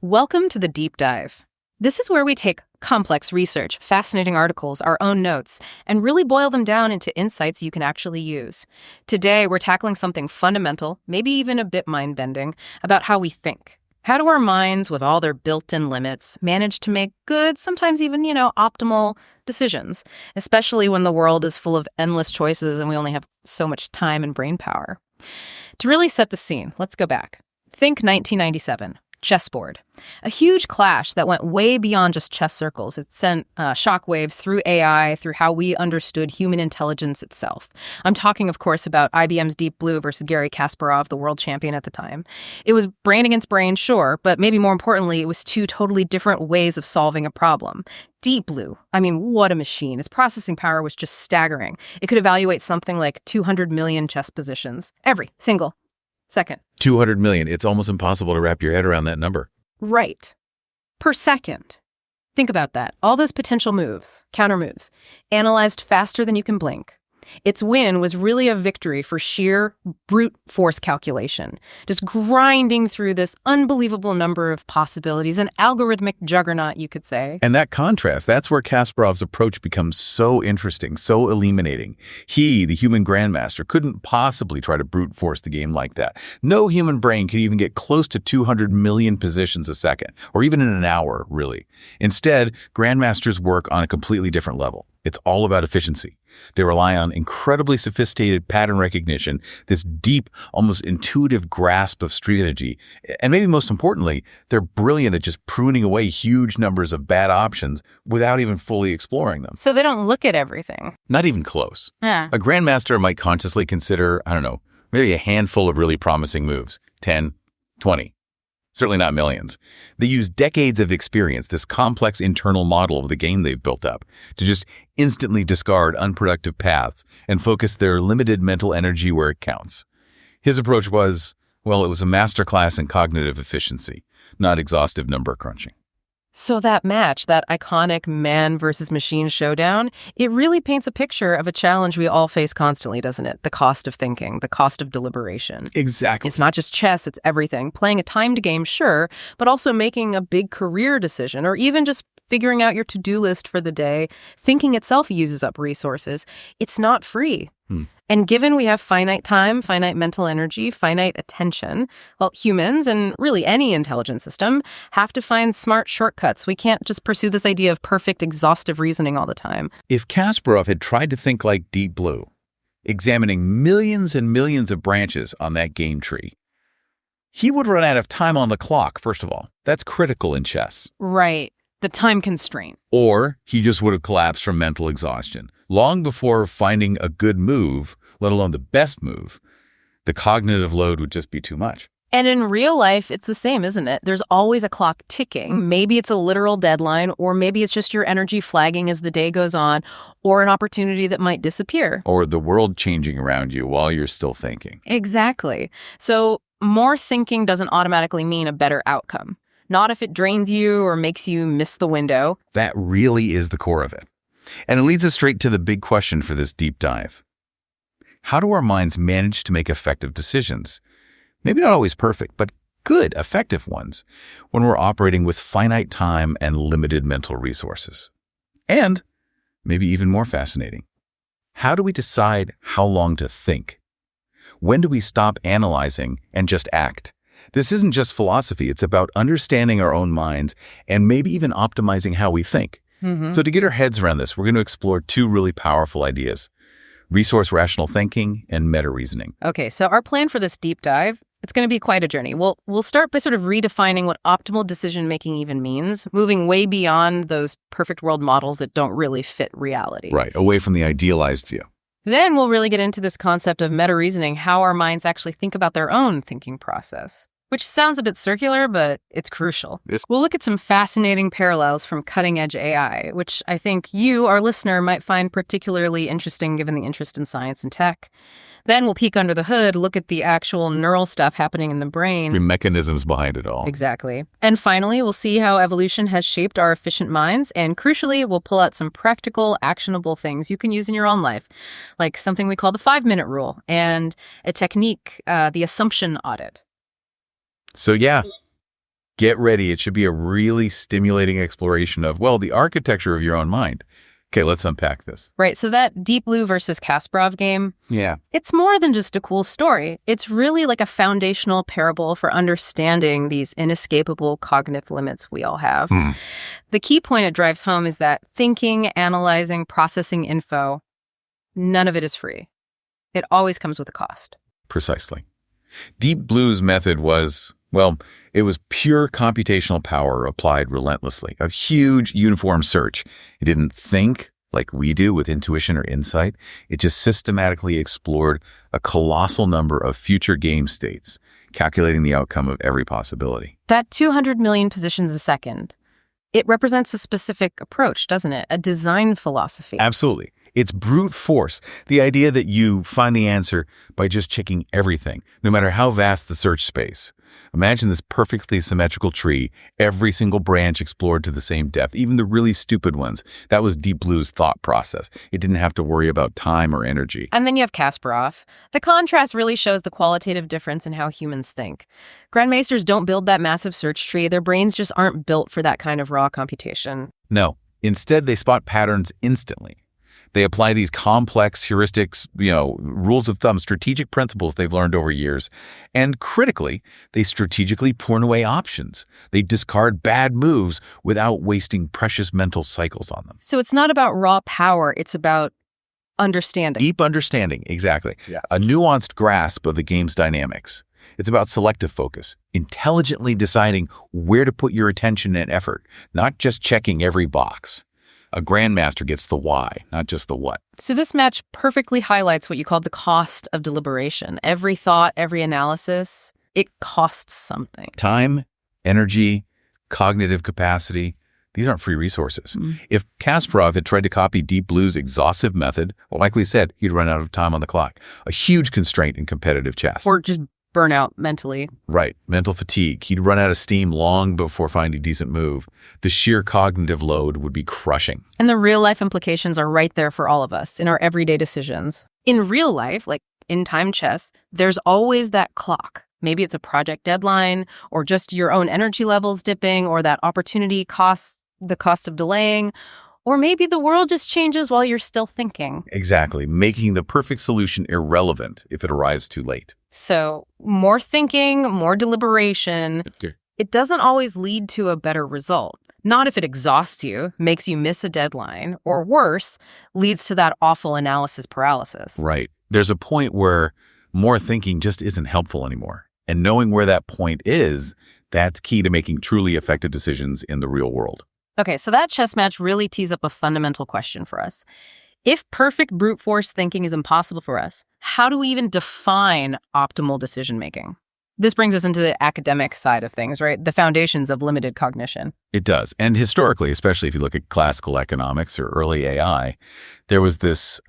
Welcome to the Deep Dive. This is where we take complex research, fascinating articles, our own notes, and really boil them down into insights you can actually use. Today, we're tackling something fundamental, maybe even a bit mind-bending, about how we think. How do our minds, with all their built-in limits, manage to make good, sometimes even, optimal decisions, especially when the world is full of endless choices and we only have so much time and brain power? To really set the scene, let's go back. Think 1997. Chessboard. A huge clash that went way beyond just chess circles. It sent shockwaves through AI, through how we understood human intelligence itself. I'm talking, of course, about IBM's Deep Blue versus Garry Kasparov, the world champion at the time. It was brain against brain, sure, but maybe more importantly, it was two totally different ways of solving a problem. Deep Blue, what a machine. Its processing power was just staggering. It could evaluate something like 200 million chess positions, every single second. 200 million. It's almost impossible to wrap your head around that number. Right. Per second. Think about that. All those potential moves, counter moves, analyzed faster than you can blink. Its win was really a victory for sheer brute force calculation, just grinding through this unbelievable number of possibilities, an algorithmic juggernaut, you could say. And that contrast, that's where Kasparov's approach becomes so interesting, so illuminating. He, the human grandmaster, couldn't possibly try to brute force the game like that. No human brain could even get close to 200 million positions a second, or even in an hour, really. Instead, grandmasters work on a completely different level. It's all about efficiency. They rely on incredibly sophisticated pattern recognition, this deep, almost intuitive grasp of strategy, and maybe most importantly, they're brilliant at just pruning away huge numbers of bad options without even fully exploring them. So they don't look at everything. Not even close. Yeah. A grandmaster might consciously consider, maybe a handful of really promising moves, 10, 20. Certainly not millions. They use decades of experience, this complex internal model of the game they've built up, to just instantly discard unproductive paths and focus their limited mental energy where it counts. His approach was, it was a masterclass in cognitive efficiency, not exhaustive number crunching. So that match, that iconic man versus machine showdown, it really paints a picture of a challenge we all face constantly, doesn't it? The cost of thinking, the cost of deliberation. Exactly. It's not just chess, it's everything. Playing a timed game, sure, but also making a big career decision or even just figuring out your to-do list for the day. Thinking itself uses up resources. It's not free. And given we have finite time, finite mental energy, finite attention, humans and really any intelligent system have to find smart shortcuts. We can't just pursue this idea of perfect, exhaustive reasoning all the time. If Kasparov had tried to think like Deep Blue, examining millions and millions of branches on that game tree, he would run out of time on the clock, first of all. That's critical in chess. Right. The time constraint. Or he just would have collapsed from mental exhaustion. Long before finding a good move, let alone the best move, the cognitive load would just be too much. And in real life, it's the same, isn't it? There's always a clock ticking. Maybe it's a literal deadline, or maybe it's just your energy flagging as the day goes on, or an opportunity that might disappear. Or the world changing around you while you're still thinking. Exactly. So more thinking doesn't automatically mean a better outcome. Not if it drains you or makes you miss the window. That really is the core of it. And it leads us straight to the big question for this deep dive. How do our minds manage to make effective decisions? Maybe not always perfect, but good, effective ones, when we're operating with finite time and limited mental resources. And, maybe even more fascinating, how do we decide how long to think? When do we stop analyzing and just act? This isn't just philosophy, it's about understanding our own minds and maybe even optimizing how we think. So to get our heads around this, we're going to explore two really powerful ideas: resource rational thinking and meta-reasoning. Okay, so our plan for this deep dive, it's going to be quite a journey. We'll start by sort of redefining what optimal decision-making even means, moving way beyond those perfect world models that don't really fit reality. Right, away from the idealized view. Then we'll really get into this concept of meta-reasoning, how our minds actually think about their own thinking process. Which sounds a bit circular, but it's crucial. We'll look at some fascinating parallels from cutting-edge AI, which I think you, our listener, might find particularly interesting given the interest in science and tech. Then we'll peek under the hood, look at the actual neural stuff happening in the brain. The mechanisms behind it all. Exactly. And finally, we'll see how evolution has shaped our efficient minds, and crucially, we'll pull out some practical, actionable things you can use in your own life, like something we call the 5-minute rule, and a technique, the Assumption Audit. So yeah, Get ready. It should be a really stimulating exploration of, well, the architecture of your own mind. Okay, let's unpack this. Right, so that Deep Blue versus Kasparov game, Yeah. it's more than just a cool story. It's really like a foundational parable for understanding these inescapable cognitive limits we all have. The key point it drives home is that thinking, analyzing, processing info, none of it is free. It always comes with a cost. Precisely. Deep Blue's method was, well, it was pure computational power applied relentlessly, a huge uniform search. It didn't think like we do with intuition or insight. It just systematically explored a colossal number of future game states, calculating the outcome of every possibility. That 200 million positions a second, it represents a specific approach, doesn't it? A design philosophy. Absolutely. It's brute force, the idea that you find the answer by just checking everything, no matter how vast the search space. Imagine this perfectly symmetrical tree, every single branch explored to the same depth, even the really stupid ones. That was Deep Blue's thought process. It didn't have to worry about time or energy. And then you have Kasparov. The contrast really shows the qualitative difference in how humans think. Grandmeisters don't build that massive search tree. Their brains just aren't built for that kind of raw computation. No, instead they spot patterns instantly. They apply these complex heuristics, rules of thumb, strategic principles they've learned over years. And critically, they strategically prune away options. They discard bad moves without wasting precious mental cycles on them. So it's not about raw power, it's about understanding. Deep understanding, exactly. Yeah. A nuanced grasp of the game's dynamics. It's about selective focus, intelligently deciding where to put your attention and effort, not just checking every box. A grandmaster gets the why, not just the what. So this match perfectly highlights what you call the cost of deliberation. Every thought, every analysis, it costs something. Time, energy, cognitive capacity, these aren't free resources. If Kasparov had tried to copy Deep Blue's exhaustive method, well, like we said, he'd run out of time on the clock. A huge constraint in competitive chess. Or just burn out mentally. Right. Mental fatigue. He'd run out of steam long before finding a decent move. The sheer cognitive load would be crushing. And the real-life implications are right there for all of us in our everyday decisions. In real life, like in time chess, there's always that clock. Maybe it's a project deadline, or just your own energy levels dipping, or that opportunity costs, the cost of delaying, or maybe the world just changes while you're still thinking. Exactly. Making the perfect solution irrelevant if it arrives too late. So more thinking, more deliberation. It doesn't always lead to a better result. Not if it exhausts you, makes you miss a deadline, or worse, leads to that awful analysis paralysis. Right. There's a point where more thinking just isn't helpful anymore. And knowing where that point is, that's key to making truly effective decisions in the real world. Okay, so that chess match really tees up a fundamental question for us. If perfect brute force thinking is impossible for us, how do we even define optimal decision making? This brings us into the academic side of things, right? The foundations of limited cognition. It does. And historically, especially if you look at classical economics or early AI, there was this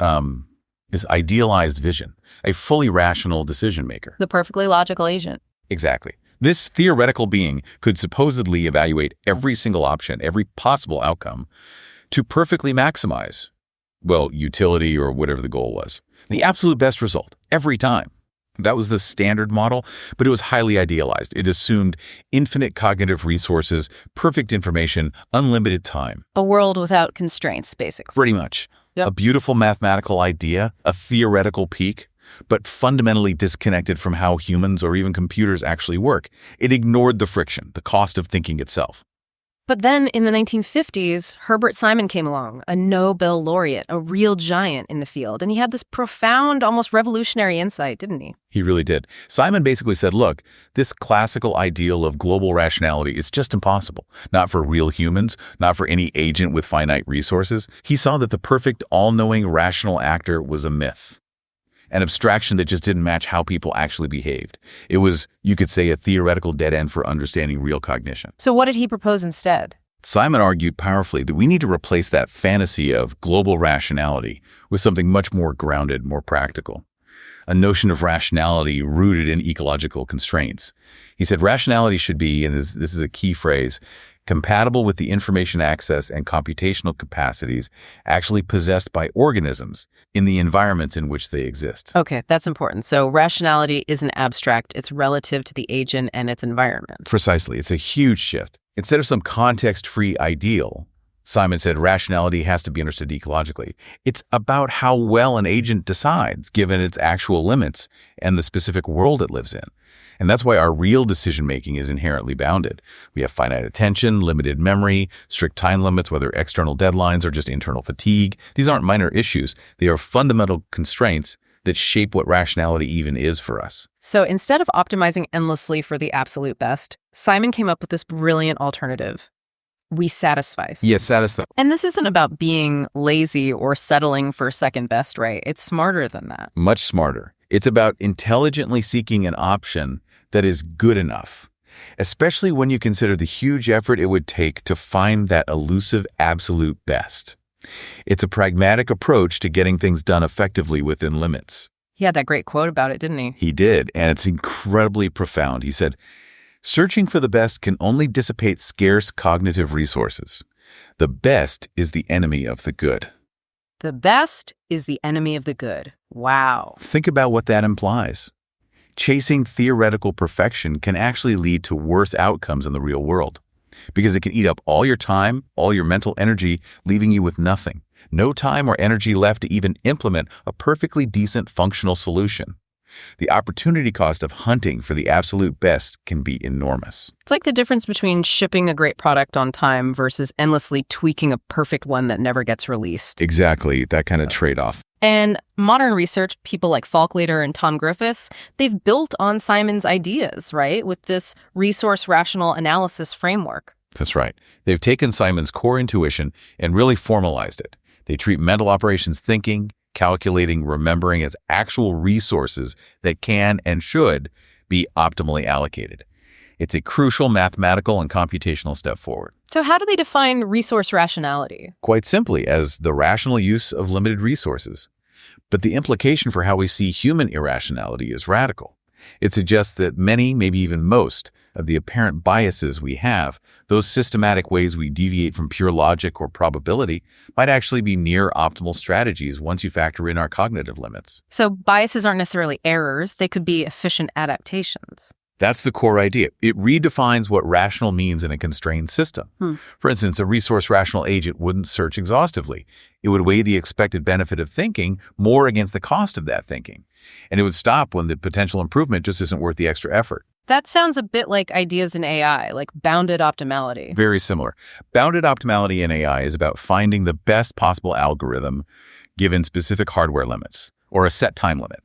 idealized vision, a fully rational decision maker. The perfectly logical agent. Exactly. This theoretical being could supposedly evaluate every single option, every possible outcome, to perfectly maximize, well, utility or whatever the goal was. The absolute best result, every time. That was the standard model, but it was highly idealized. It assumed infinite cognitive resources, perfect information, unlimited time. A world without constraints, basically. Pretty much. Yep. A beautiful mathematical idea, a theoretical peak, but fundamentally disconnected from how humans or even computers actually work. It ignored the friction, the cost of thinking itself. But then in the 1950s, Herbert Simon came along, a Nobel laureate, a real giant in the field. And he had this profound, almost revolutionary insight, didn't he? He really did. Simon basically said, look, this classical ideal of global rationality is just impossible. Not for real humans, not for any agent with finite resources. He saw that the perfect, all-knowing, rational actor was a myth. An abstraction that just didn't match how people actually behaved. It was, you could say, a theoretical dead end for understanding real cognition. So what did he propose instead? Simon argued powerfully that we need to replace that fantasy of global rationality with something much more grounded, more practical. a notion of rationality rooted in ecological constraints. He said rationality should be, and this is a key phrase, compatible with the information access and computational capacities actually possessed by organisms in the environments in which they exist. Okay, that's important. So rationality isn't abstract. It's relative to the agent and its environment. Precisely. It's a huge shift. Instead of some context-free ideal, Simon said rationality has to be understood ecologically. It's about how well an agent decides, given its actual limits and the specific world it lives in. And that's why our real decision-making is inherently bounded. We have finite attention, limited memory, strict time limits, whether external deadlines or just internal fatigue. These aren't minor issues. They are fundamental constraints that shape what rationality even is for us. So instead of optimizing endlessly for the absolute best, Simon came up with this brilliant alternative. We satisfice. Yes, satisfy. And this isn't about being lazy or settling for second best, right? It's smarter than that. Much smarter. It's about intelligently seeking an option that is good enough, especially when you consider the huge effort it would take to find that elusive absolute best. It's a pragmatic approach to getting things done effectively within limits. He had that great quote about it, didn't he? He did, and it's incredibly profound. He said, "Searching for the best can only dissipate scarce cognitive resources. The best is the enemy of the good." The best is the enemy of the good. Wow. Think about what that implies. Chasing theoretical perfection can actually lead to worse outcomes in the real world because it can eat up all your time, all your mental energy, leaving you with nothing. No time or energy left to even implement a perfectly decent functional solution. The opportunity cost of hunting for the absolute best can be enormous. It's like the difference between shipping a great product on time versus endlessly tweaking a perfect one that never gets released. Exactly, that kind of trade-off. And modern research, people like Falkleiter and Tom Griffiths, they've built on Simon's ideas, right, with this resource rational analysis framework. That's right. They've taken Simon's core intuition and really formalized it. They treat mental operations thinking, calculating, remembering as actual resources that can and should be optimally allocated. It's a crucial mathematical and computational step forward. So how do they define resource rationality? Quite simply, as the rational use of limited resources. But the implication for how we see human irrationality is radical. It suggests that many, maybe even most, of the apparent biases we have, those systematic ways we deviate from pure logic or probability, might actually be near optimal strategies once you factor in our cognitive limits. So biases aren't necessarily errors. They could be efficient adaptations. That's the core idea. It redefines what rational means in a constrained system. For instance, a resource rational agent wouldn't search exhaustively. It would weigh the expected benefit of thinking more against the cost of that thinking. And it would stop when the potential improvement just isn't worth the extra effort. That sounds a bit like ideas in AI, like bounded optimality. Very similar. Bounded optimality in AI is about finding the best possible algorithm given specific hardware limits or a set time limit.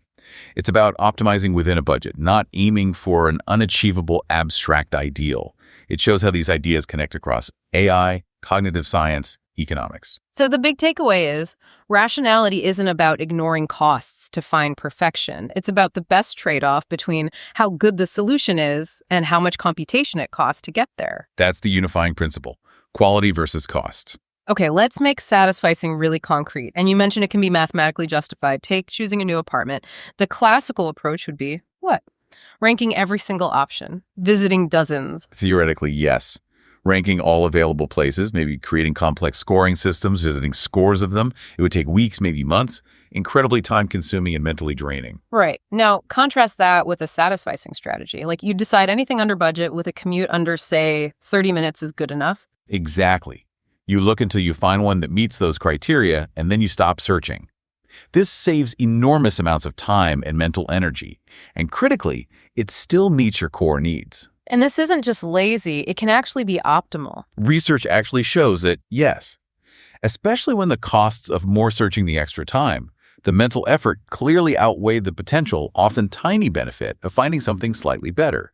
It's about optimizing within a budget, not aiming for an unachievable abstract ideal. It shows how these ideas connect across AI, cognitive science, economics. So the big takeaway is rationality isn't about ignoring costs to find perfection. It's about the best trade-off between how good the solution is and how much computation it costs to get there. That's the unifying principle, quality versus cost. Okay, let's make satisficing really concrete. And you mentioned it can be mathematically justified. Take choosing a new apartment. The classical approach would be what? Ranking every single option, visiting dozens. Theoretically, yes. Ranking all available places, maybe creating complex scoring systems, visiting scores of them. It would take weeks, maybe months. Incredibly time-consuming and mentally draining. Right. Now, contrast that with a satisficing strategy. Like you decide anything under budget with a commute under, say, 30 minutes is good enough. Exactly. You look until you find one that meets those criteria, and then you stop searching. This saves enormous amounts of time and mental energy. And critically, it still meets your core needs. And this isn't just lazy. It can actually be optimal. Research actually shows that, yes, especially when the costs of more searching the extra time, the mental effort clearly outweighed the potential, often tiny benefit of finding something slightly better.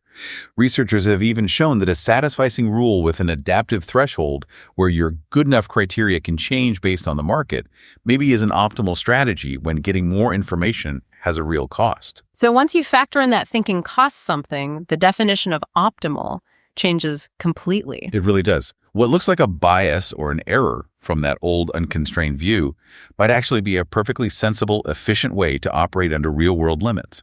Researchers have even shown that a satisficing rule with an adaptive threshold where your good enough criteria can change based on the market maybe is an optimal strategy when getting more information has a real cost. So once you factor in that thinking costs something, the definition of optimal changes completely. It really does. What looks like a bias or an error from that old unconstrained view might actually be a perfectly sensible, efficient way to operate under real-world limits.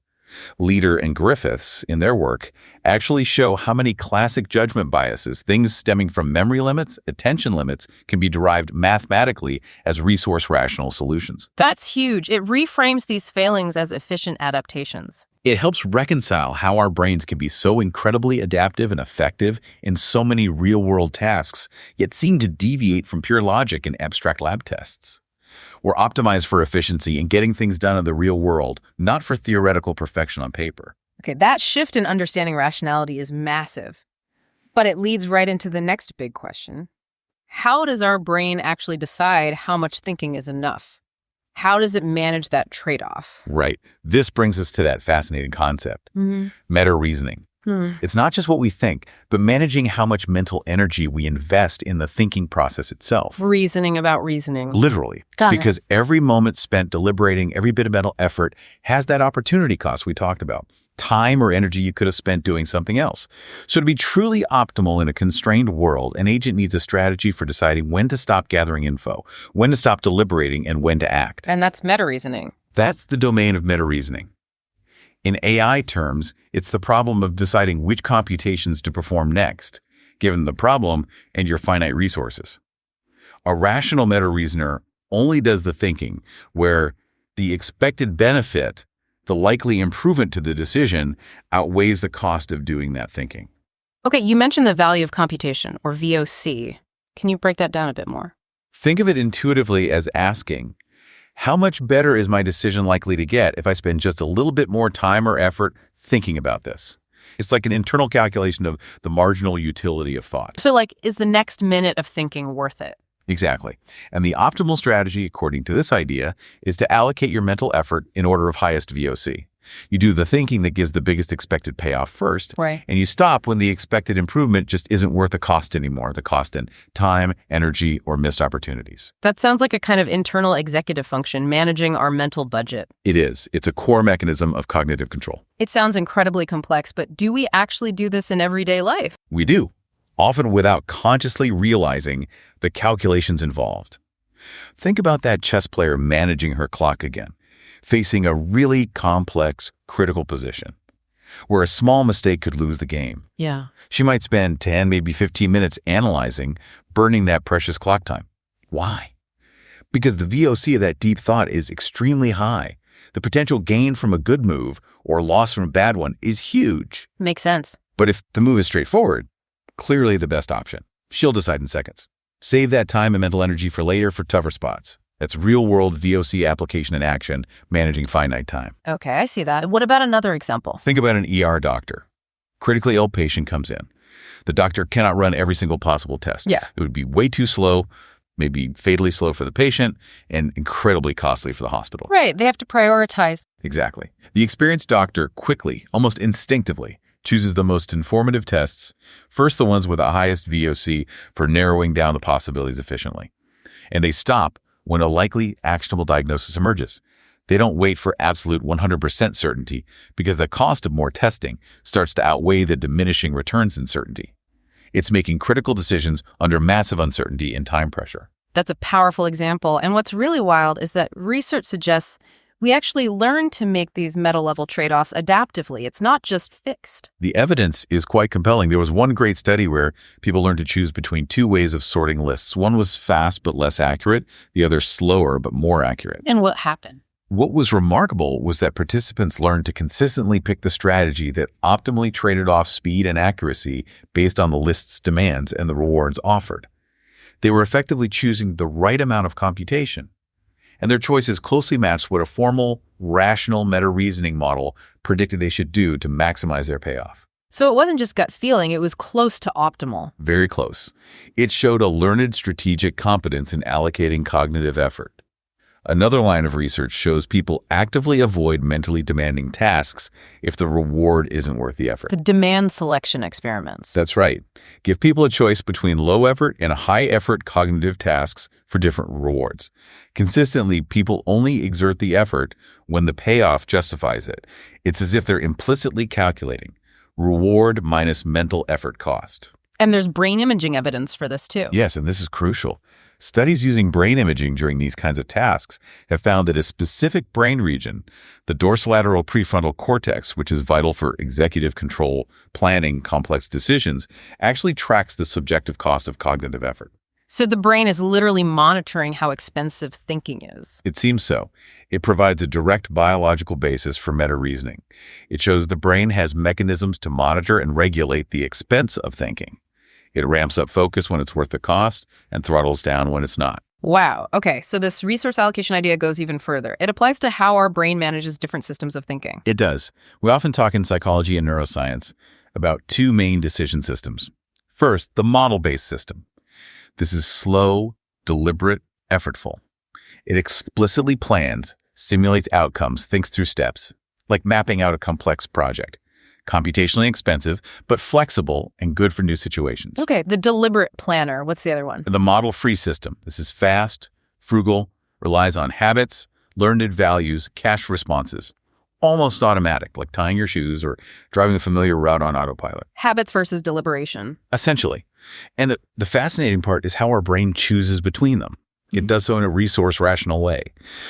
Leader and Griffiths, in their work, actually show how many classic judgment biases, things stemming from memory limits, attention limits, can be derived mathematically as resource-rational solutions. That's huge. It reframes these failings as efficient adaptations. It helps reconcile how our brains can be so incredibly adaptive and effective in so many real-world tasks, yet seem to deviate from pure logic in abstract lab tests. We're optimized for efficiency and getting things done in the real world, not for theoretical perfection on paper. Okay, that shift in understanding rationality is massive. But it leads right into the next big question. How does our brain actually decide how much thinking is enough? How does it manage that trade-off? Right. This brings us to that fascinating concept, meta-reasoning. It's not just what we think, but managing how much mental energy we invest in the thinking process itself. Reasoning about reasoning. Literally. Because every moment spent deliberating, every bit of mental effort has that opportunity cost we talked about. Time or energy you could have spent doing something else. So to be truly optimal in a constrained world, an agent needs a strategy for deciding when to stop gathering info, when to stop deliberating, and when to act. And that's meta-reasoning. That's the domain of meta-reasoning. In AI terms, it's the problem of deciding which computations to perform next, given the problem and your finite resources. A rational meta-reasoner only does the thinking where the expected benefit, the likely improvement to the decision, outweighs the cost of doing that thinking. Okay, you mentioned the value of computation, or VOC. Can you break that down a bit more? Think of it intuitively as asking, how much better is my decision likely to get if I spend just a little bit more time or effort thinking about this? It's like an internal calculation of the marginal utility of thought. So, is the next minute of thinking worth it? Exactly. And the optimal strategy, according to this idea, is to allocate your mental effort in order of highest VOC. You do the thinking that gives the biggest expected payoff first, right, and you stop when the expected improvement just isn't worth the cost anymore, the cost in time, energy, or missed opportunities. That sounds like a kind of internal executive function, managing our mental budget. It is. It's a core mechanism of cognitive control. It sounds incredibly complex, but do we actually do this in everyday life? We do, often without consciously realizing the calculations involved. Think about that chess player managing her clock again, facing a really complex, critical position, where a small mistake could lose the game. Yeah. She might spend 10, maybe 15 minutes analyzing, burning that precious clock time. Why? Because the VOC of that deep thought is extremely high. The potential gain from a good move or loss from a bad one is huge. Makes sense. But if the move is straightforward, clearly the best option. She'll decide in seconds. Save that time and mental energy for later for tougher spots. That's real-world VOC application in action, managing finite time. Okay, I see that. What about another example? Think about an ER doctor. Critically ill patient comes in. The doctor cannot run every single possible test. Yeah. It would be way too slow, maybe fatally slow for the patient, and incredibly costly for the hospital. Right, they have to prioritize. Exactly. The experienced doctor quickly, almost instinctively, chooses the most informative tests, first the ones with the highest VOC for narrowing down the possibilities efficiently. And they stop when a likely actionable diagnosis emerges. They don't wait for absolute 100% certainty because the cost of more testing starts to outweigh the diminishing returns in certainty. It's making critical decisions under massive uncertainty and time pressure. That's a powerful example. And what's really wild is that research suggests we actually learn to make these meta-level trade-offs adaptively. It's not just fixed. The evidence is quite compelling. There was one great study where people learned to choose between two ways of sorting lists. One was fast but less accurate, the other slower but more accurate. And what happened? What was remarkable was that participants learned to consistently pick the strategy that optimally traded off speed and accuracy based on the list's demands and the rewards offered. They were effectively choosing the right amount of computation, and their choices closely matched what a formal, rational meta-reasoning model predicted they should do to maximize their payoff. So it wasn't just gut feeling, it was close to optimal. Very close. It showed a learned strategic competence in allocating cognitive effort. Another line of research shows people actively avoid mentally demanding tasks if the reward isn't worth the effort. The demand selection experiments. That's right. Give people a choice between low effort and high effort cognitive tasks for different rewards. Consistently, people only exert the effort when the payoff justifies it. It's as if they're implicitly calculating, reward minus mental effort cost. And there's brain imaging evidence for this too. Yes, and this is crucial. Studies using brain imaging during these kinds of tasks have found that a specific brain region, the dorsolateral prefrontal cortex, which is vital for executive control, planning, complex decisions, actually tracks the subjective cost of cognitive effort. So the brain is literally monitoring how expensive thinking is. It seems so. It provides a direct biological basis for meta-reasoning. It shows the brain has mechanisms to monitor and regulate the expense of thinking. It ramps up focus when it's worth the cost and throttles down when it's not. Wow. Okay, so this resource allocation idea goes even further. It applies to how our brain manages different systems of thinking. It does. We often talk in psychology and neuroscience about two main decision systems. First, the model-based system. This is slow, deliberate, effortful. It explicitly plans, simulates outcomes, thinks through steps, like mapping out a complex project. Computationally expensive, but flexible and good for new situations. Okay, the deliberate planner. What's the other one? The model-free system. This is fast, frugal, relies on habits, learned values, cached responses. Almost automatic, like tying your shoes or driving a familiar route on autopilot. Habits versus deliberation. Essentially. And the fascinating part is how our brain chooses between them. It does so in a resource-rational way.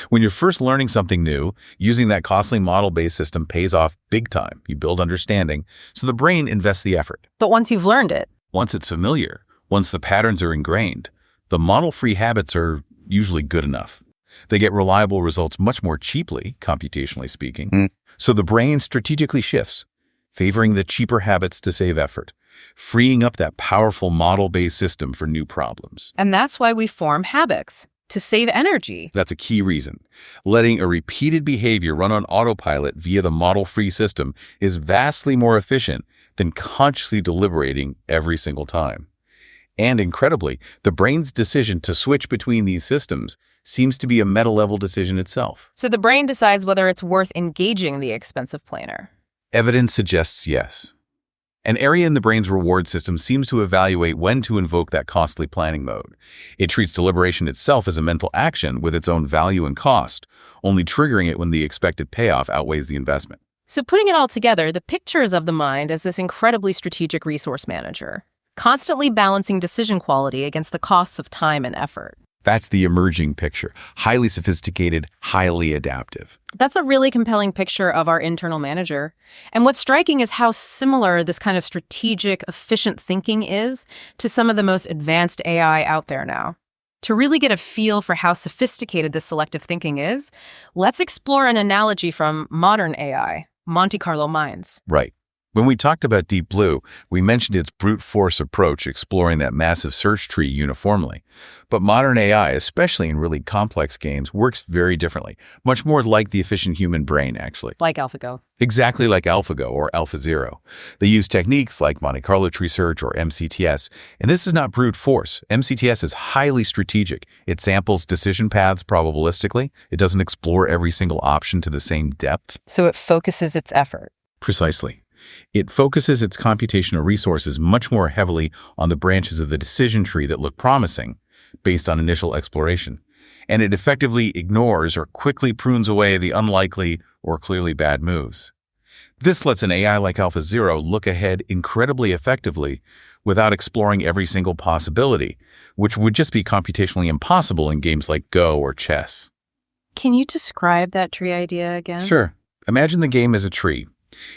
When you're first learning something new, using that costly model-based system pays off big time. You build understanding, so the brain invests the effort. But once you've learned it, once it's familiar, once the patterns are ingrained, the model-free habits are usually good enough. They get reliable results much more cheaply, computationally speaking. So the brain strategically shifts, favoring the cheaper habits to save effort, freeing up that powerful model-based system for new problems. And that's why we form habits, to save energy. That's a key reason. Letting a repeated behavior run on autopilot via the model-free system is vastly more efficient than consciously deliberating every single time. And incredibly, the brain's decision to switch between these systems seems to be a meta-level decision itself. So the brain decides whether it's worth engaging the expensive planner. Evidence suggests yes. An area in the brain's reward system seems to evaluate when to invoke that costly planning mode. It treats deliberation itself as a mental action with its own value and cost, only triggering it when the expected payoff outweighs the investment. So putting it all together, the picture is of the mind as this incredibly strategic resource manager, constantly balancing decision quality against the costs of time and effort. That's the emerging picture. Highly sophisticated, highly adaptive. That's a really compelling picture of our internal manager. And what's striking is how similar this kind of strategic, efficient thinking is to some of the most advanced AI out there now. To really get a feel for how sophisticated this selective thinking is, let's explore an analogy from modern AI, Monte Carlo minds. Right. When we talked about Deep Blue, we mentioned its brute force approach exploring that massive search tree uniformly. But modern AI, especially in really complex games, works very differently, much more like the efficient human brain, actually. Like AlphaGo. Exactly like AlphaGo or AlphaZero. They use techniques like Monte Carlo Tree Search or MCTS, and this is not brute force. MCTS is highly strategic. It samples decision paths probabilistically. It doesn't explore every single option to the same depth. So it focuses its effort. Precisely. It focuses its computational resources much more heavily on the branches of the decision tree that look promising, based on initial exploration, and it effectively ignores or quickly prunes away the unlikely or clearly bad moves. This lets an AI like AlphaZero look ahead incredibly effectively without exploring every single possibility, which would just be computationally impossible in games like Go or chess. Can you describe that tree idea again? Sure. Imagine the game as a tree.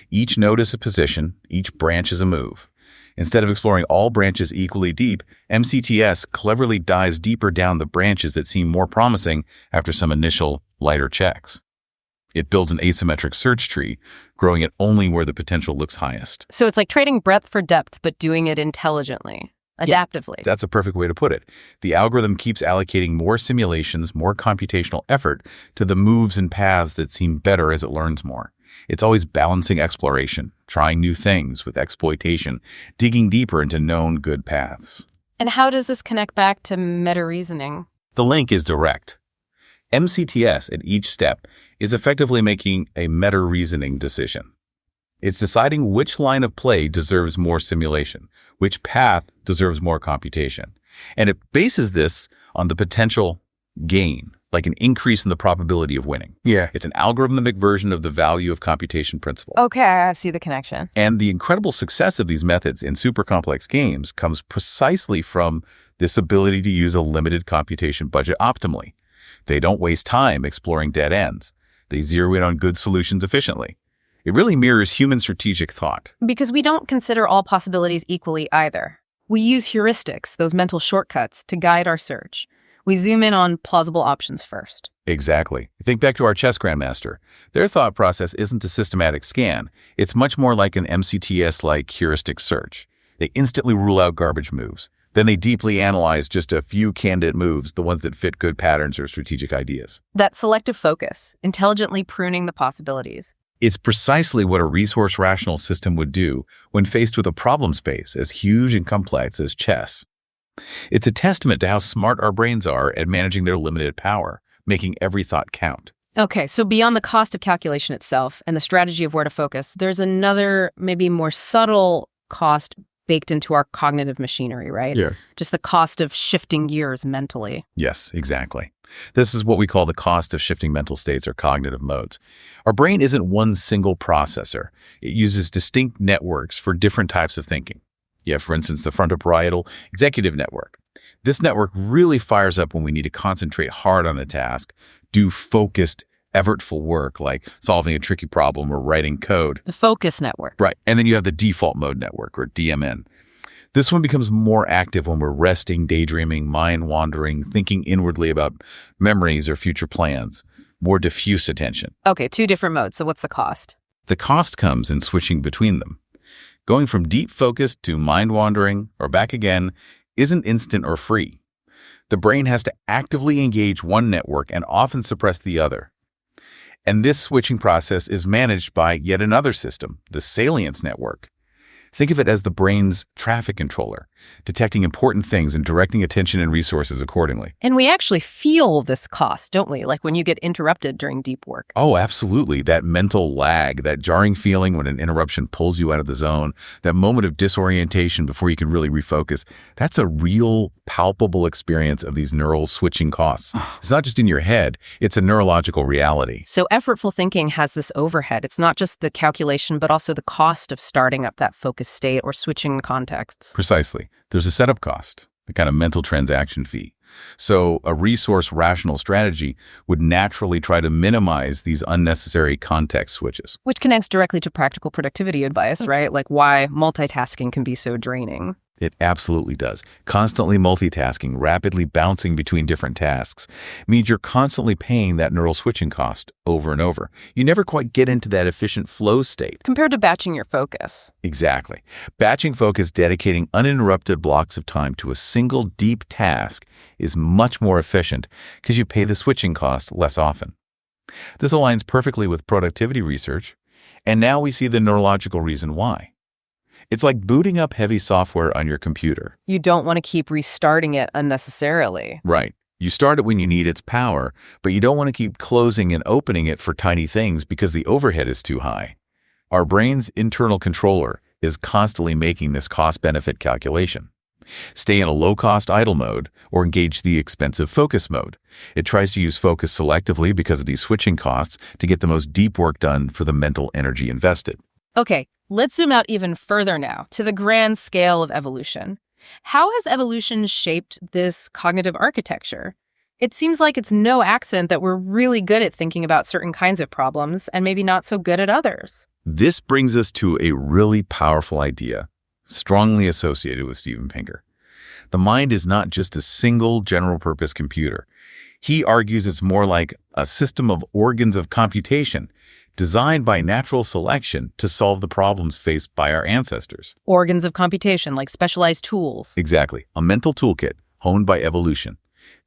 Each node is a position, each branch is a move. Instead of exploring all branches equally deep, MCTS cleverly dives deeper down the branches that seem more promising after some initial, lighter checks. It builds an asymmetric search tree, growing it only where the potential looks highest. So it's like trading breadth for depth, but doing it intelligently, adaptively. That's a perfect way to put it. The algorithm keeps allocating more simulations, more computational effort to the moves and paths that seem better as it learns more. It's always balancing exploration, trying new things with exploitation, digging deeper into known good paths. And how does this connect back to meta-reasoning? The link is direct. MCTS at each step is effectively making a meta-reasoning decision. It's deciding which line of play deserves more simulation, which path deserves more computation. And it bases this on the potential gain, like an increase in the probability of winning. Yeah. It's an algorithmic version of the value of computation principle. Okay, I see the connection. And the incredible success of these methods in super complex games comes precisely from this ability to use a limited computation budget optimally. They don't waste time exploring dead ends. They zero in on good solutions efficiently. It really mirrors human strategic thought. Because we don't consider all possibilities equally either. We use heuristics, those mental shortcuts, to guide our search. We zoom in on plausible options first. Exactly. Think back to our chess grandmaster. Their thought process isn't a systematic scan. It's much more like an MCTS-like heuristic search. They instantly rule out garbage moves. Then they deeply analyze just a few candidate moves, the ones that fit good patterns or strategic ideas. That selective focus, intelligently pruning the possibilities. It's precisely what a resource-rational system would do when faced with a problem space as huge and complex as chess. It's a testament to how smart our brains are at managing their limited power, making every thought count. Okay, so beyond the cost of calculation itself and the strategy of where to focus, there's another, maybe more subtle cost baked into our cognitive machinery, right? Yeah. Just the cost of shifting gears mentally. Yes, exactly. This is what we call the cost of shifting mental states or cognitive modes. Our brain isn't one single processor. It uses distinct networks for different types of thinking. You have, for instance, the frontoparietal executive network. This network really fires up when we need to concentrate hard on a task, do focused, effortful work like solving a tricky problem or writing code. The focus network. Right. And then you have the default mode network, or DMN. This one becomes more active when we're resting, daydreaming, mind-wandering, thinking inwardly about memories or future plans. More diffuse attention. Okay, two different modes. So what's the cost? The cost comes in switching between them. Going from deep focus to mind-wandering or back again isn't instant or free. The brain has to actively engage one network and often suppress the other. And this switching process is managed by yet another system, the salience network. Think of it as the brain's traffic controller, detecting important things and directing attention and resources accordingly. And we actually feel this cost, don't we? Like when you get interrupted during deep work. Oh, absolutely. That mental lag, that jarring feeling when an interruption pulls you out of the zone, that moment of disorientation before you can really refocus, that's a real, palpable experience of these neural switching costs. It's not just in your head, it's a neurological reality. So effortful thinking has this overhead. It's not just the calculation, but also the cost of starting up that focus state or switching contexts. Precisely. There's a setup cost, the kind of mental transaction fee. So a resource-rational strategy would naturally try to minimize these unnecessary context switches. Which connects directly to practical productivity advice, right? Like why multitasking can be so draining. It absolutely does. Constantly multitasking, rapidly bouncing between different tasks, means you're constantly paying that neural switching cost over and over. You never quite get into that efficient flow state. Compared to batching your focus. Exactly. Batching focus, dedicating uninterrupted blocks of time to a single deep task, is much more efficient because you pay the switching cost less often. This aligns perfectly with productivity research, and now we see the neurological reason why. It's like booting up heavy software on your computer. You don't want to keep restarting it unnecessarily. Right. You start it when you need its power, but you don't want to keep closing and opening it for tiny things because the overhead is too high. Our brain's internal controller is constantly making this cost-benefit calculation. Stay in a low-cost idle mode or engage the expensive focus mode. It tries to use focus selectively because of these switching costs to get the most deep work done for the mental energy invested. Okay, let's zoom out even further now to the grand scale of evolution. How has evolution shaped this cognitive architecture? It seems like it's no accident that we're really good at thinking about certain kinds of problems and maybe not so good at others. This brings us to a really powerful idea, strongly associated with Steven Pinker. The mind is not just a single general-purpose computer. He argues it's more like a system of organs of computation designed by natural selection to solve the problems faced by our ancestors. Organs of computation, like specialized tools. Exactly. A mental toolkit honed by evolution.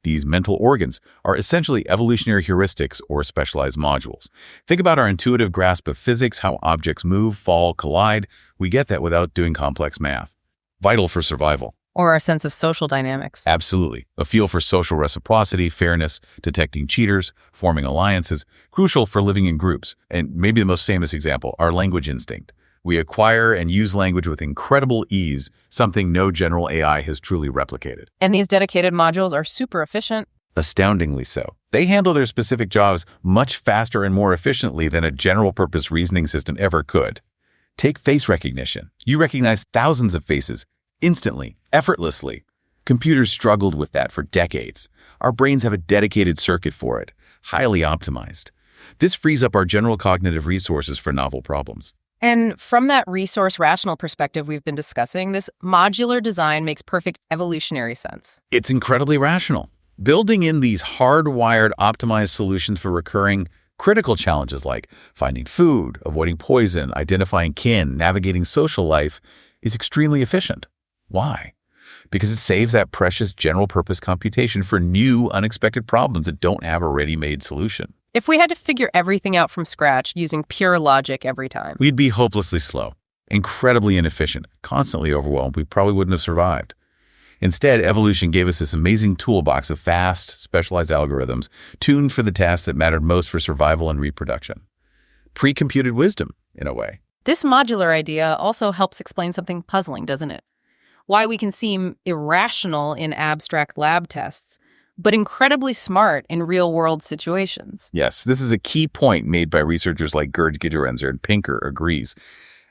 These mental organs are essentially evolutionary heuristics or specialized modules. Think about our intuitive grasp of physics, how objects move, fall, collide. We get that without doing complex math. Vital for survival. Or our sense of social dynamics. Absolutely. A feel for social reciprocity, fairness, detecting cheaters, forming alliances, crucial for living in groups. And maybe the most famous example, our language instinct. We acquire and use language with incredible ease, something no general AI has truly replicated. And these dedicated modules are super efficient. Astoundingly so. They handle their specific jobs much faster and more efficiently than a general-purpose reasoning system ever could. Take face recognition. You recognize thousands of faces instantly, effortlessly. Computers struggled with that for decades. Our brains have a dedicated circuit for it, highly optimized. This frees up our general cognitive resources for novel problems. And from that resource rational perspective we've been discussing, this modular design makes perfect evolutionary sense. It's incredibly rational. Building in these hardwired, optimized solutions for recurring, critical challenges like finding food, avoiding poison, identifying kin, navigating social life is extremely efficient. Why? Because it saves that precious general-purpose computation for new, unexpected problems that don't have a ready-made solution. If we had to figure everything out from scratch using pure logic every time, We'd be hopelessly slow, incredibly inefficient, constantly overwhelmed. We probably wouldn't have survived. Instead, evolution gave us this amazing toolbox of fast, specialized algorithms tuned for the tasks that mattered most for survival and reproduction. Pre-computed wisdom, in a way. this modular idea also helps explain something puzzling, doesn't it? Why we can seem irrational in abstract lab tests, but incredibly smart in real-world situations. Yes, this is a key point made by researchers like Gerd Gigerenzer, and Pinker agrees.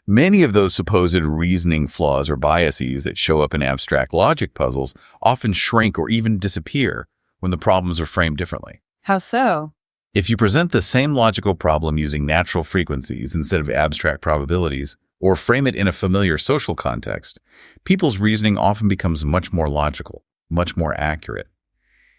Many of those supposed reasoning flaws or biases that show up in abstract logic puzzles often shrink or even disappear when the problems are framed differently. How so? If you present the same logical problem using natural frequencies instead of abstract probabilities, or frame it in a familiar social context, people's reasoning often becomes much more logical, much more accurate.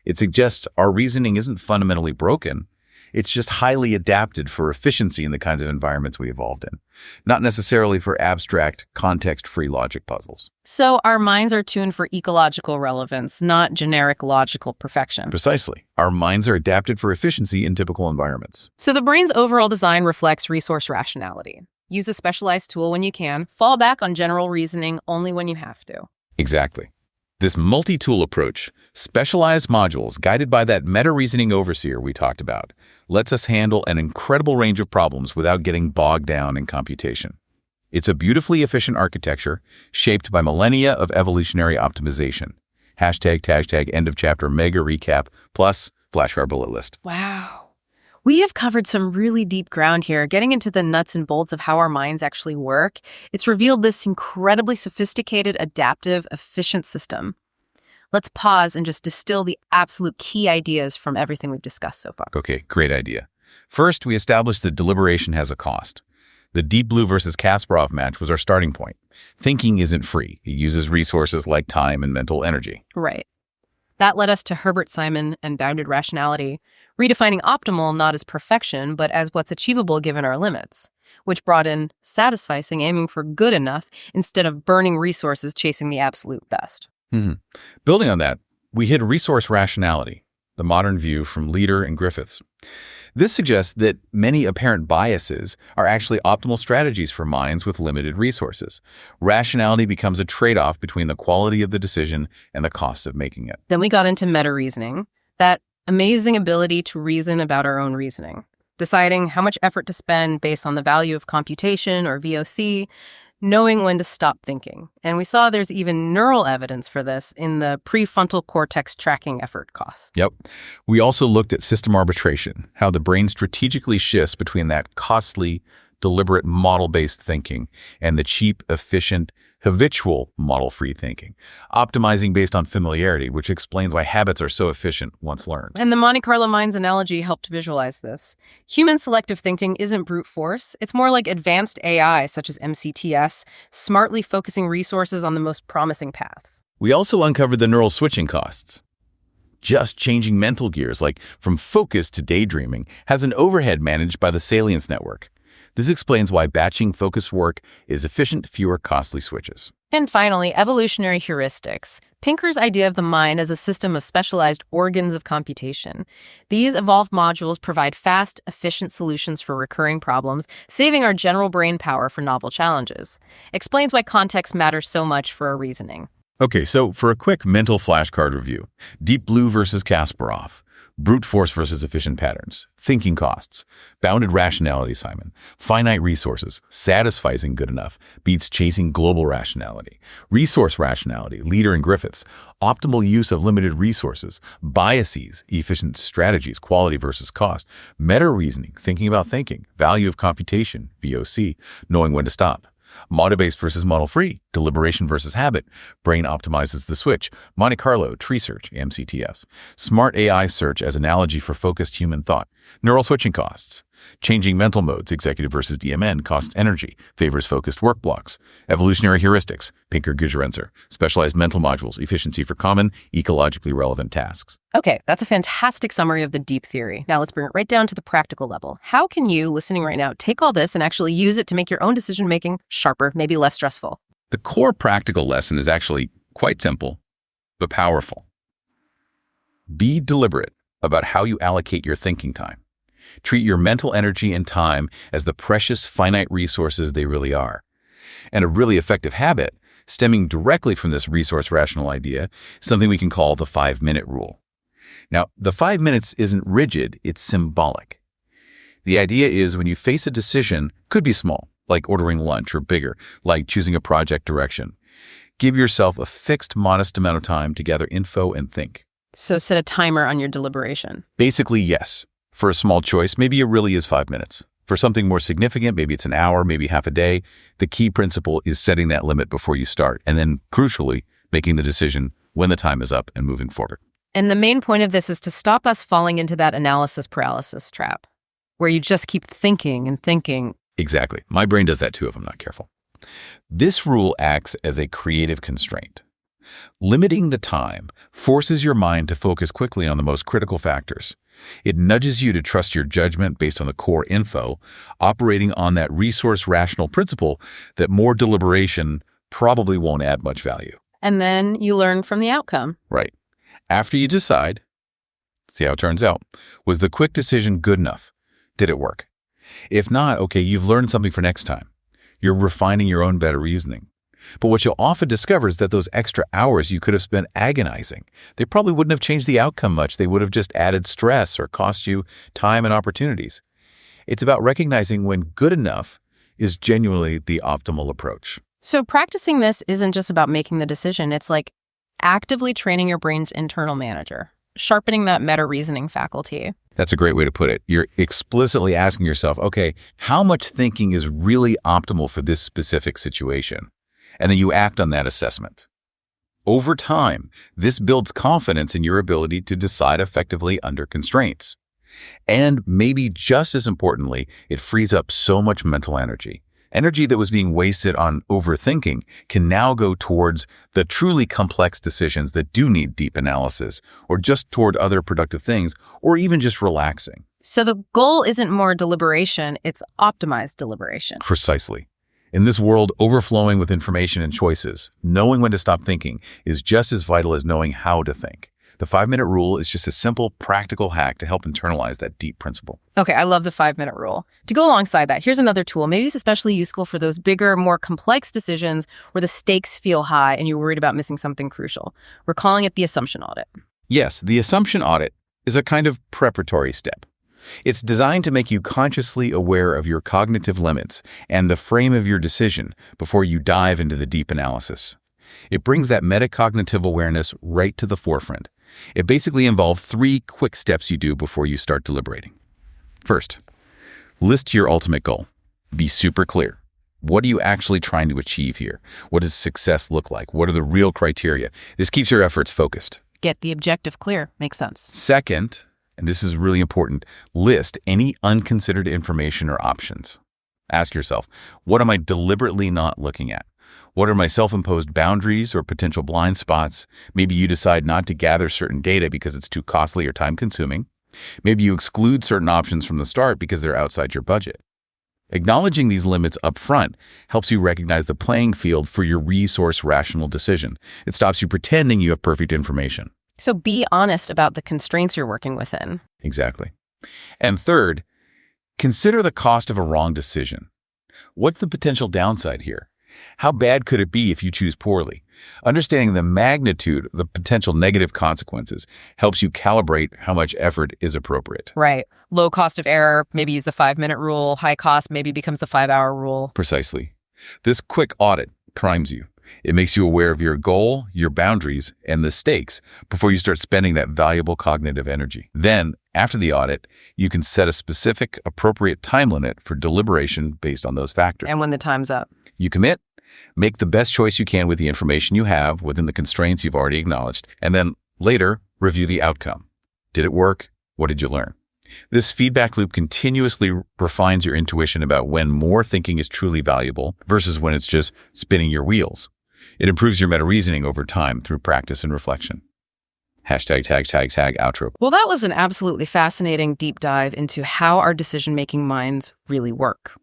It suggests our reasoning isn't fundamentally broken, it's just highly adapted for efficiency in the kinds of environments we evolved in, not necessarily for abstract, context-free logic puzzles. So our minds are tuned for ecological relevance, not generic logical perfection. Precisely. Our minds are adapted for efficiency in typical environments. So the brain's overall design reflects resource rationality. Use a specialized tool when you can, fall back on general reasoning only when you have to. Exactly. This multi-tool approach, specialized modules guided by that meta-reasoning overseer we talked about, lets us handle an incredible range of problems without getting bogged down in computation. It's a beautifully efficient architecture shaped by millennia of evolutionary optimization. Hashtag end of chapter mega recap plus flashcard bullet list. Wow. We have covered some really deep ground here, getting into the nuts and bolts of how our minds actually work. It's revealed this incredibly sophisticated, adaptive, efficient system. Let's pause and just distill the absolute key ideas from everything we've discussed so far. Okay, great idea. First, we established that deliberation has a cost. The Deep Blue versus Kasparov match was our starting point. Thinking isn't free. It uses resources like time and mental energy. Right. That led us to Herbert Simon and bounded rationality, redefining optimal not as perfection, but as what's achievable given our limits, which brought in satisficing, aiming for good enough instead of burning resources chasing the absolute best. Building on that, we hit resource rationality, the modern view from Leader and Griffiths. This suggests that many apparent biases are actually optimal strategies for minds with limited resources. Rationality becomes a trade-off between the quality of the decision and the cost of making it. Then we got into meta-reasoning, that amazing ability to reason about our own reasoning, deciding how much effort to spend based on the value of computation or VOC, knowing when to stop thinking. And we saw there's even neural evidence for this in the prefrontal cortex tracking effort cost. Yep. We also looked at system arbitration, how the brain strategically shifts between that costly, deliberate model-based thinking and the cheap, efficient, habitual model-free thinking, optimizing based on familiarity, which explains why habits are so efficient once learned. And the Monte Carlo minds analogy helped visualize this. Human selective thinking isn't brute force. It's more like advanced AI, such as MCTS, smartly focusing resources on the most promising paths. We also uncovered the neural switching costs. Just changing mental gears, like from focus to daydreaming, has an overhead managed by the salience network. This explains why batching focused work is efficient, fewer costly switches. And finally, evolutionary heuristics. Pinker's idea of the mind as a system of specialized organs of computation. These evolved modules provide fast, efficient solutions for recurring problems, saving our general brain power for novel challenges. Explains why context matters so much for our reasoning. Okay, so for a quick mental flashcard review, Deep Blue versus Kasparov. Brute force versus efficient patterns, thinking costs, bounded rationality, Simon, finite resources, satisficing good enough, beats chasing global rationality, resource rationality, Leader and Griffiths, optimal use of limited resources, biases, efficient strategies, quality versus cost, meta-reasoning, thinking about thinking, value of computation, VOC, knowing when to stop. Model-based versus model-free, deliberation versus habit, brain optimizes the switch, Monte Carlo Tree Search, MCTS, smart AI search as analogy for focused human thought, neural switching costs, changing mental modes, executive versus DMN, costs energy, favors focused work blocks, evolutionary heuristics, Pinker-Gujarenzer, specialized mental modules, efficiency for common, ecologically relevant tasks. Okay, that's a fantastic summary of the deep theory. Now let's bring it right down to the practical level. How can you, listening right now, take all this and actually use it to make your own decision-making sharper, maybe less stressful? The core practical lesson is actually quite simple, but powerful. Be deliberate about how you allocate your thinking time. Treat your mental energy and time as the precious, finite resources they really are. And a really effective habit, stemming directly from this resource rational idea, is something we can call the 5-minute rule. Now, the 5 minutes isn't rigid, it's symbolic. The idea is when you face a decision, could be small, like ordering lunch, or bigger, like choosing a project direction. Give yourself a fixed, modest amount of time to gather info and think. So set a timer on your deliberation. Basically, yes. For a small choice, maybe it really is 5 minutes. For something more significant, maybe it's an hour, maybe half a day. The key principle is setting that limit before you start, and then, crucially, making the decision when the time is up and moving forward. And the main point of this is to stop us falling into that analysis paralysis trap, where you just keep thinking and thinking. Exactly. My brain does that too if I'm not careful. This rule acts as a creative constraint. Limiting the time forces your mind to focus quickly on the most critical factors. It nudges you to trust your judgment based on the core info, operating on that resource rational principle that more deliberation probably won't add much value. And then you learn from the outcome. Right. After you decide, see how it turns out. Was the quick decision good enough? Did it work? If not, okay, you've learned something for next time. You're refining your own better reasoning. But what you'll often discover is that those extra hours you could have spent agonizing, they probably wouldn't have changed the outcome much. They would have just added stress or cost you time and opportunities. It's about recognizing when good enough is genuinely the optimal approach. So practicing this isn't just about making the decision. It's like actively training your brain's internal manager, sharpening that meta-reasoning faculty. That's a great way to put it. You're explicitly asking yourself, okay, how much thinking is really optimal for this specific situation? And then you act on that assessment. Over time, this builds confidence in your ability to decide effectively under constraints. And maybe just as importantly, it frees up so much mental energy. Energy that was being wasted on overthinking can now go towards the truly complex decisions that do need deep analysis, or just toward other productive things, or even just relaxing. So the goal isn't more deliberation, it's optimized deliberation. Precisely. In this world overflowing with information and choices, knowing when to stop thinking is just as vital as knowing how to think. The 5-minute rule is just a simple, practical hack to help internalize that deep principle. Okay, I love the 5-minute rule. To go alongside that, here's another tool. Maybe it's especially useful for those bigger, more complex decisions where the stakes feel high and you're worried about missing something crucial. We're calling it the Assumption Audit. Yes, the Assumption Audit is a kind of preparatory step. It's designed to make you consciously aware of your cognitive limits and the frame of your decision before you dive into the deep analysis. It brings that metacognitive awareness right to the forefront. It basically involves 3 quick steps you do before you start deliberating. First, list your ultimate goal. Be super clear. What are you actually trying to achieve here? What does success look like? What are the real criteria? This keeps your efforts focused. Get the objective clear. Makes sense. Second, and this is really important, list any unconsidered information or options. Ask yourself, what am I deliberately not looking at? What are my self-imposed boundaries or potential blind spots? Maybe you decide not to gather certain data because it's too costly or time-consuming. Maybe you exclude certain options from the start because they're outside your budget. Acknowledging these limits up front helps you recognize the playing field for your resource rational decision. It stops you pretending you have perfect information. So be honest about the constraints you're working within. Exactly. And third, consider the cost of a wrong decision. What's the potential downside here? How bad could it be if you choose poorly? Understanding the magnitude of the potential negative consequences helps you calibrate how much effort is appropriate. Right. Low cost of error, maybe use the 5-minute rule. High cost maybe becomes the 5-hour rule. Precisely. This quick audit primes you. It makes you aware of your goal, your boundaries, and the stakes before you start spending that valuable cognitive energy. Then, after the audit, you can set a specific, appropriate time limit for deliberation based on those factors. And when the time's up. You commit, make the best choice you can with the information you have within the constraints you've already acknowledged, and then later, review the outcome. Did it work? What did you learn? This feedback loop continuously refines your intuition about when more thinking is truly valuable versus when it's just spinning your wheels. It improves your meta-reasoning over time through practice and reflection. Hashtag tag outro. Well, that was an absolutely fascinating deep dive into how our decision-making minds really work.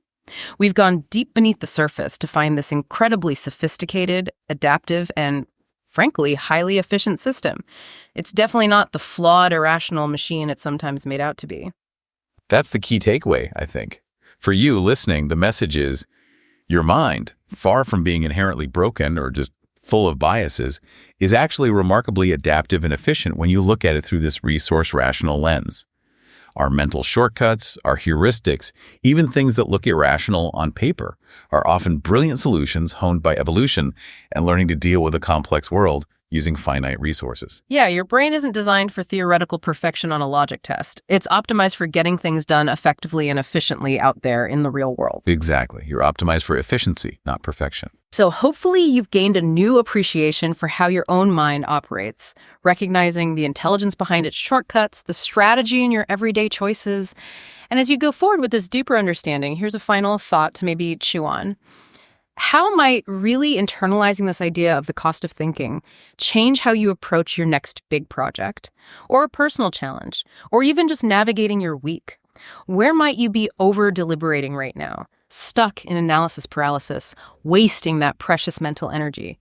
We've gone deep beneath the surface to find this incredibly sophisticated, adaptive, and frankly, highly efficient system. It's definitely not the flawed, irrational machine it's sometimes made out to be. That's the key takeaway, I think. For you listening, the message is your mind, far from being inherently broken or just full of biases, is actually remarkably adaptive and efficient when you look at it through this resource-rational lens. Our mental shortcuts, our heuristics, even things that look irrational on paper, are often brilliant solutions honed by evolution and learning to deal with a complex world using finite resources. Yeah, your brain isn't designed for theoretical perfection on a logic test. It's optimized for getting things done effectively and efficiently out there in the real world. Exactly. You're optimized for efficiency, not perfection. So hopefully you've gained a new appreciation for how your own mind operates, recognizing the intelligence behind its shortcuts, the strategy in your everyday choices. And as you go forward with this deeper understanding, here's a final thought to maybe chew on. How might really internalizing this idea of the cost of thinking change how you approach your next big project, or a personal challenge, or even just navigating your week? Where might you be over-deliberating right now, stuck in analysis paralysis, wasting that precious mental energy?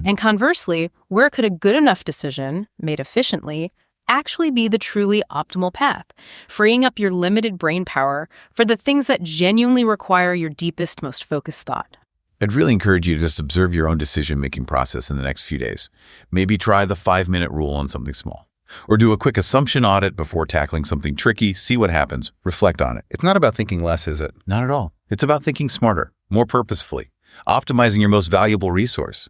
And conversely, where could a good enough decision, made efficiently, actually be the truly optimal path, freeing up your limited brain power for the things that genuinely require your deepest, most focused thought? I'd really encourage you to just observe your own decision-making process in the next few days. Maybe try the 5-minute rule on something small. Or do a quick assumption audit before tackling something tricky, see what happens, reflect on it. It's not about thinking less, is it? Not at all. It's about thinking smarter, more purposefully, optimizing your most valuable resource,